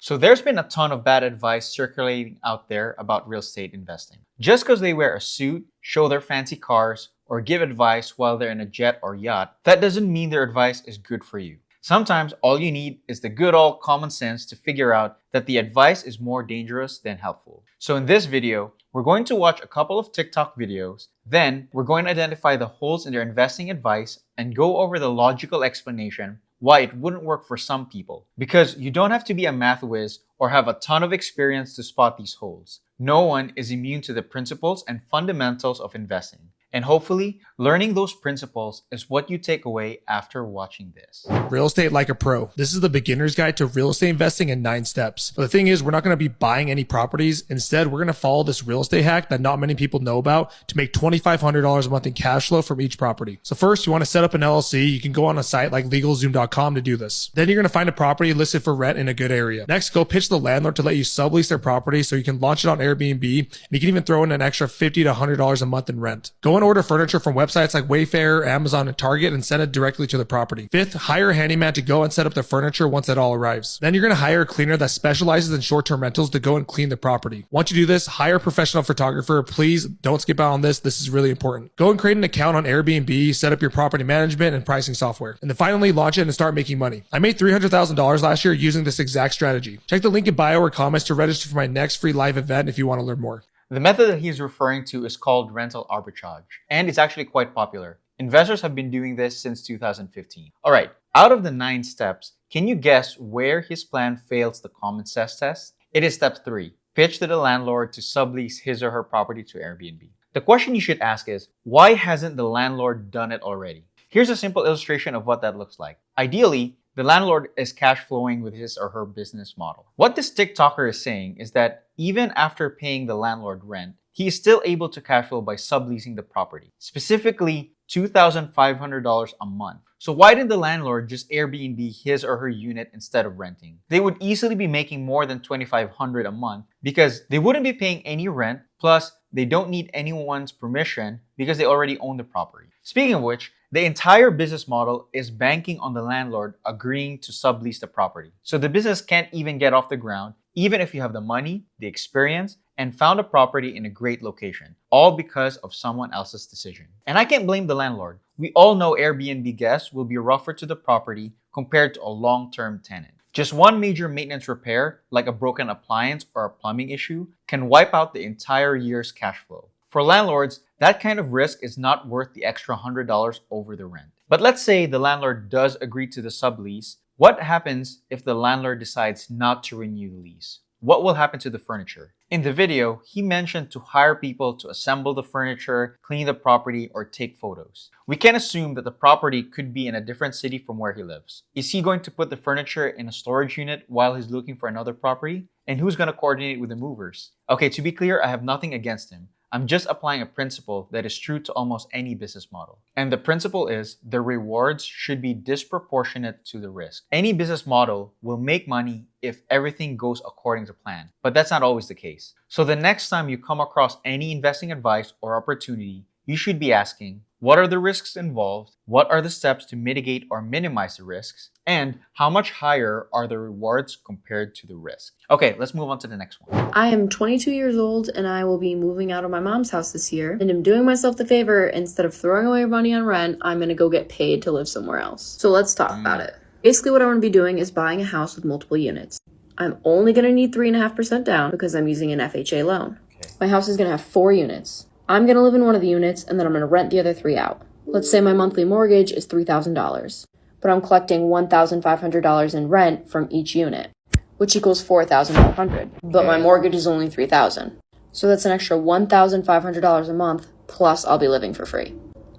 So there's been a ton of bad advice circulating out there about real estate investing. Just because they wear a suit, show their fancy cars, or give advice while they're in a jet or yacht, that doesn't mean their advice is good for you. Sometimes all you need is the good old common sense to figure out that the advice is more dangerous than helpful. So in this video, we're going to watch a couple of TikTok videos, then we're going to identify the holes in their investing advice and go over the logical explanation why it wouldn't work for some people. Because you don't have to be a math whiz or have a ton of experience to spot these holes. No one is immune to the principles and fundamentals of investing. And hopefully, learning those principles is what you take away after watching this. Real estate like a pro. This is the beginner's guide to real estate investing in 9 steps. But the thing is, we're not going to be buying any properties. Instead, we're going to follow this real estate hack that not many people know about to make $2,500 a month in cash flow from each property. So first, you want to set up an LLC. You can go on a site like LegalZoom.com to do this. Then you're going to find a property listed for rent in a good area. Next, go pitch the landlord to let you sublease their property so you can launch it on Airbnb, and you can even throw in an extra $50 to $100 a month in rent. Go and order furniture from websites like Wayfair, Amazon, and Target and send it directly to the property. Fifth, hire a handyman to go and set up the furniture once it all arrives. Then you're going to hire a cleaner that specializes in short-term rentals to go and clean the property. Once you do this, hire a professional photographer. Please don't skip out on this. This is really important. Go and create an account on Airbnb, set up your property management and pricing software, and then finally launch it and start making money. I made $300,000 last year using this exact strategy. Check the link in bio or comments to register for my next free live event if you want to learn more. The method that he's referring to is called rental arbitrage, and it's actually quite popular. Investors have been doing this since 2015. Alright, out of the 9 steps, can you guess where his plan fails the common sense test? It is step 3. Pitch to the landlord to sublease his or her property to Airbnb. The question you should ask is, why hasn't the landlord done it already? Here's a simple illustration of what that looks like. Ideally, the landlord is cash flowing with his or her business model. What this TikToker is saying is that even after paying the landlord rent, he is still able to cash flow by subleasing the property, specifically $2,500 a month. So why didn't the landlord just Airbnb his or her unit instead of renting? They would easily be making more than $2,500 a month because they wouldn't be paying any rent, plus they don't need anyone's permission because they already own the property. Speaking of which, the entire business model is banking on the landlord agreeing to sublease the property. So the business can't even get off the ground, even if you have the money, the experience, and found a property in a great location, all because of someone else's decision. And I can't blame the landlord. We all know Airbnb guests will be rougher to the property compared to a long-term tenant. Just one major maintenance repair, like a broken appliance or a plumbing issue, can wipe out the entire year's cash flow. For landlords, that kind of risk is not worth the extra $100 over the rent. But let's say the landlord does agree to the sublease. What happens if the landlord decides not to renew the lease? What will happen to the furniture? In the video, he mentioned to hire people to assemble the furniture, clean the property, or take photos. We can assume that the property could be in a different city from where he lives. Is he going to put the furniture in a storage unit while he's looking for another property? And who's going to coordinate with the movers? Okay, to be clear, I have nothing against him. I'm just applying a principle that is true to almost any business model. And the principle is the rewards should be disproportionate to the risk. Any business model will make money if everything goes according to plan, but that's not always the case. So the next time you come across any investing advice or opportunity, you should be asking, what are the risks involved? What are the steps to mitigate or minimize the risks? And how much higher are the rewards compared to the risk? Okay, let's move on to the next one. I am 22 years old and I will be moving out of my mom's house this year. And I'm doing myself the favor, instead of throwing away money on rent, I'm going to go get paid to live somewhere else. So let's talk about it. Basically what I want to be doing is buying a house with multiple units. I'm only going to need 3.5% down because I'm using an FHA loan. Okay. My house is going to have 4 units. I'm going to live in one of the units and then I'm going to rent the other 3 out. Let's say my monthly mortgage is $3,000, but I'm collecting $1,500 in rent from each unit, which equals $4,500, but my mortgage is only $3,000. So that's an extra $1,500 a month, plus I'll be living for free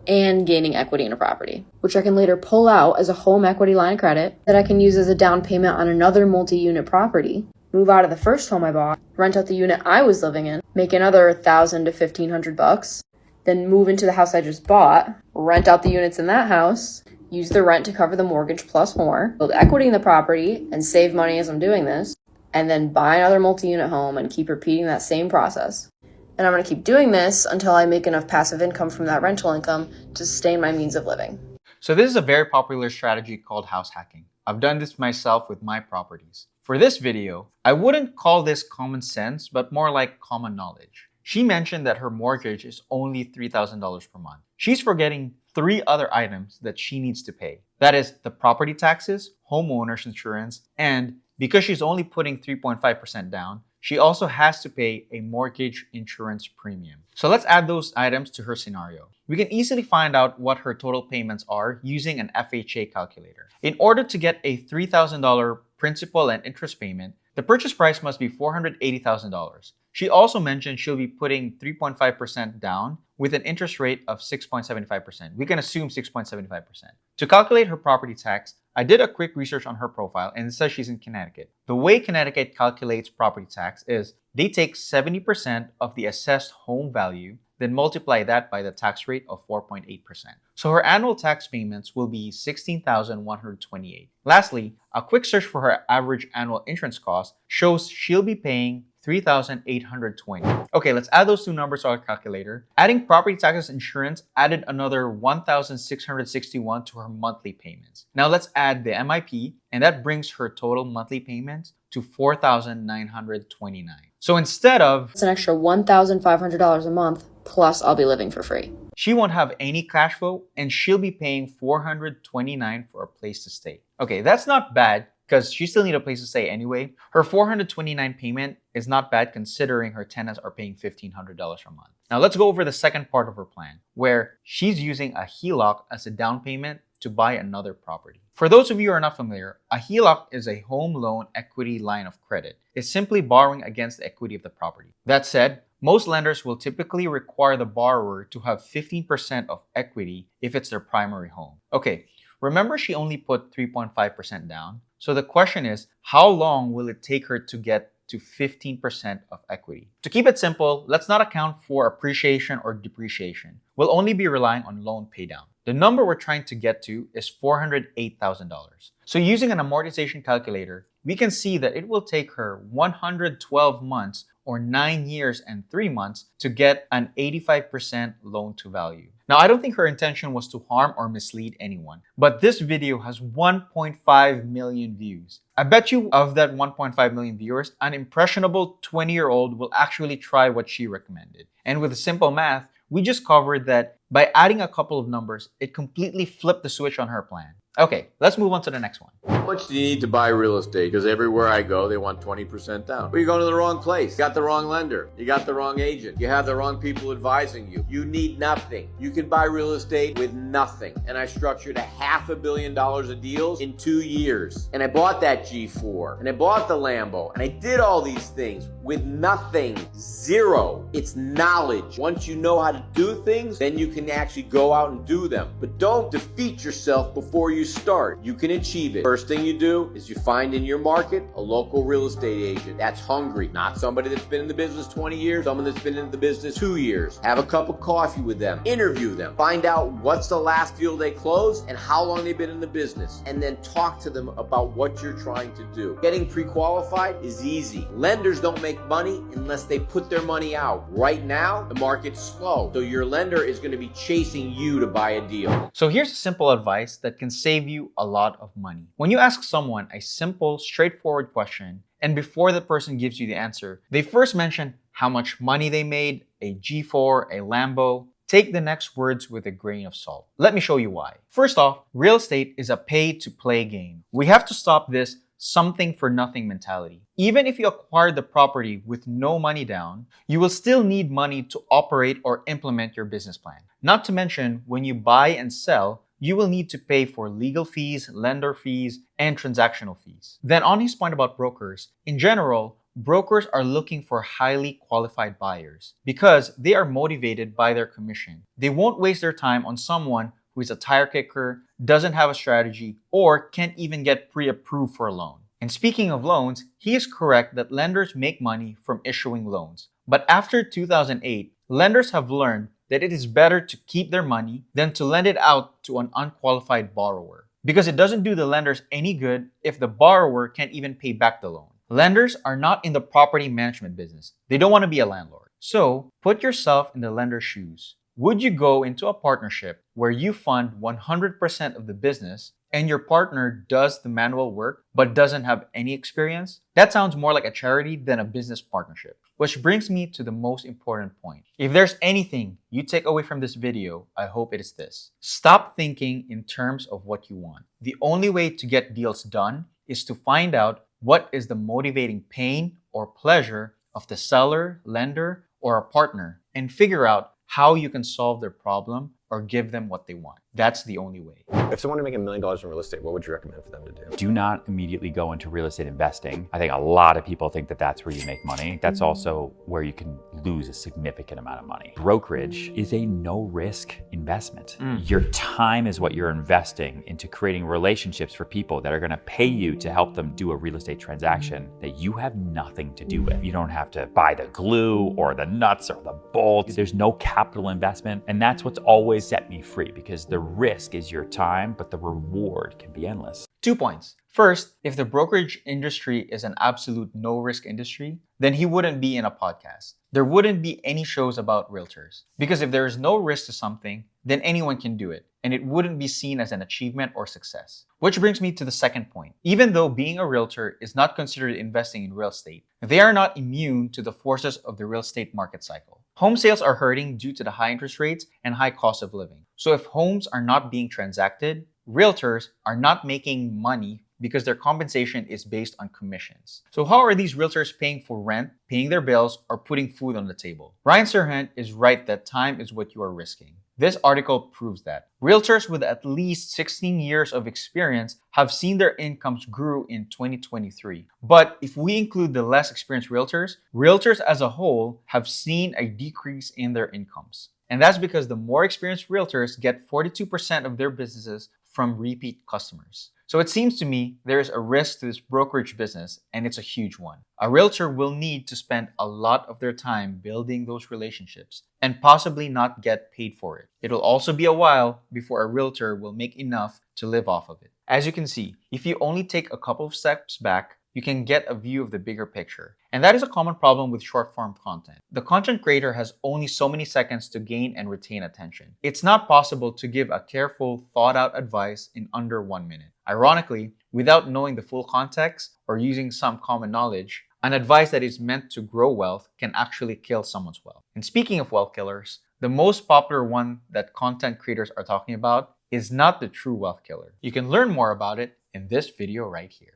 and gaining equity in a property, which I can later pull out as a home equity line of credit that I can use as a down payment on another multi-unit property, move out of the first home I bought, rent out the unit I was living in, make another $1,000 to $1,500, then move into the house I just bought, rent out the units in that house, use the rent to cover the mortgage plus more, build equity in the property and save money as I'm doing this, and then buy another multi-unit home and keep repeating that same process. And I'm going to keep doing this until I make enough passive income from that rental income to sustain my means of living. So this is a very popular strategy called house hacking. I've done this myself with my properties. For this video, I wouldn't call this common sense, but more like common knowledge. She mentioned that her mortgage is only $3,000 per month. She's forgetting 3 other items that she needs to pay. That is the property taxes, homeowner's insurance, and because she's only putting 3.5% down, she also has to pay a mortgage insurance premium. So let's add those items to her scenario. We can easily find out what her total payments are using an FHA calculator. In order to get a $3,000 principal and interest payment, the purchase price must be $480,000. She also mentioned she'll be putting 3.5% down with an interest rate of 6.75%. We can assume 6.75%. To calculate her property tax, I did a quick research on her profile and it says she's in Connecticut. The way Connecticut calculates property tax is they take 70% of the assessed home value, then multiply that by the tax rate of 4.8%. So her annual tax payments will be $16,128. Lastly, a quick search for her average annual insurance cost shows she'll be paying $3,820. Okay, let's add those two numbers to our calculator. Adding property taxes insurance added another $1,661 to her monthly payments. Now let's add the MIP, and that brings her total monthly payments to $4,929. So instead of It's an extra $1,500 a month, plus I'll be living for free. she won't have any cash flow and she'll be paying $429 for a place to stay. Okay, that's not bad because she still needs a place to stay anyway. Her $429 payment is not bad considering her tenants are paying $1,500 a month. Now let's go over the second part of her plan, where she's using a HELOC as a down payment to buy another property. For those of you who are not familiar, a HELOC is a home loan equity line of credit. It's simply borrowing against the equity of the property. That said, most lenders will typically require the borrower to have 15% of equity if it's their primary home. Okay, remember she only put 3.5% down? So the question is, how long will it take her to get to 15% of equity? To keep it simple, let's not account for appreciation or depreciation. We'll only be relying on loan paydown. The number we're trying to get to is $408,000. So using an amortization calculator, we can see that it will take her 112 months or 9 years and 3 months to get an 85% loan to value. Now, I don't think her intention was to harm or mislead anyone, but this video has 1.5 million views. I bet you of that 1.5 million viewers, an impressionable 20-year-old will actually try what she recommended. And with simple math, we just covered that by adding a couple of numbers, it completely flipped the switch on her plan. Okay, let's move on to the next one. How much do you need to buy real estate? Because everywhere I go, they want 20% down. But you're going to the wrong place. You got the wrong lender. You got the wrong agent. You have the wrong people advising you. You need nothing. You can buy real estate with nothing. And I structured $500 million of deals in 2 years. And I bought that G4. And I bought the Lambo. And I did all these things with nothing. Zero. It's knowledge. Once you know how to do things, then you can actually go out and do them. But don't defeat yourself before you start. You can achieve it. First thing you do is you find in your market a local real estate agent that's hungry, not somebody that's been in the business 20 years, someone that's been in the business 2 years. Have a cup of coffee with them, interview them, find out what's the last deal they closed and how long they've been in the business, and then talk to them about what you're trying to do. Getting pre-qualified is easy. Lenders don't make money unless they put their money out. Right now, the market's slow, so your lender is going to be chasing you to buy a deal. So here's a simple advice that can save you a lot of money. When you ask someone a simple, straightforward question, and before the person gives you the answer, they first mention how much money they made, a G4, a Lambo, take the next words with a grain of salt. Let me show you why. First off, real estate is a pay-to-play game. We have to stop this something for nothing mentality. Even if you acquire the property with no money down, you will still need money to operate or implement your business plan. Not to mention, when you buy and sell, you will need to pay for legal fees, lender fees, and transactional fees. Then on his point about brokers, in general, brokers are looking for highly qualified buyers because they are motivated by their commission. They won't waste their time on someone who is a tire kicker, doesn't have a strategy, or can't even get pre-approved for a loan. And speaking of loans, he is correct that lenders make money from issuing loans. But after 2008, lenders have learned that it is better to keep their money than to lend it out to an unqualified borrower, because it doesn't do the lenders any good if the borrower can't even pay back the loan. Lenders are not in the property management business. They don't want to be a landlord. So put yourself in the lender's shoes. Would you go into a partnership where you fund 100% of the business and your partner does the manual work but doesn't have any experience, that sounds more like a charity than a business partnership. Which brings me to the most important point. If there's anything you take away from this video, I hope it is this. Stop thinking in terms of what you want. The only way to get deals done is to find out what is the motivating pain or pleasure of the seller, lender, or a partner, and figure out how you can solve their problem or give them what they want. That's the only way. If someone to make $1 million in real estate, what would you recommend for them to do? Do not immediately go into real estate investing. I think a lot of people think that that's where you make money. That's also where you can lose a significant amount of money. Brokerage is a no-risk investment. Your time is what you're investing into creating relationships for people that are gonna pay you to help them do a real estate transaction that you have nothing to do with. You don't have to buy the glue or the nuts or the bolts. There's no capital investment, and that's what's always set me free, because the risk is your time, but the reward can be endless. 2 points. First, if the brokerage industry is an absolute no-risk industry, then he wouldn't be in a podcast. There wouldn't be any shows about realtors. Because if there is no risk to something, then anyone can do it, and it wouldn't be seen as an achievement or success. Which brings me to the second point. Even though being a realtor is not considered investing in real estate, they are not immune to the forces of the real estate market cycle. Home sales are hurting due to the high interest rates and high cost of living. So if homes are not being transacted, realtors are not making money because their compensation is based on commissions. So how are these realtors paying for rent, paying their bills, or putting food on the table? Ryan Serhant is right that time is what you are risking. This article proves that. Realtors with at least 16 years of experience have seen their incomes grow in 2023. But if we include the less experienced realtors as a whole have seen a decrease in their incomes. And that's because the more experienced realtors get 42% of their businesses from repeat customers. So it seems to me there is a risk to this brokerage business, and it's a huge one. A realtor will need to spend a lot of their time building those relationships and possibly not get paid for it. It'll also be a while before a realtor will make enough to live off of it. As you can see, if you only take a couple of steps back, you can get a view of the bigger picture. And that is a common problem with short form content. The content creator has only so many seconds to gain and retain attention. It's not possible to give a careful, thought out advice in under 1 minute. Ironically, without knowing the full context or using some common knowledge, an advice that is meant to grow wealth can actually kill someone's wealth. And speaking of wealth killers, the most popular one that content creators are talking about is not the true wealth killer. You can learn more about it in this video right here.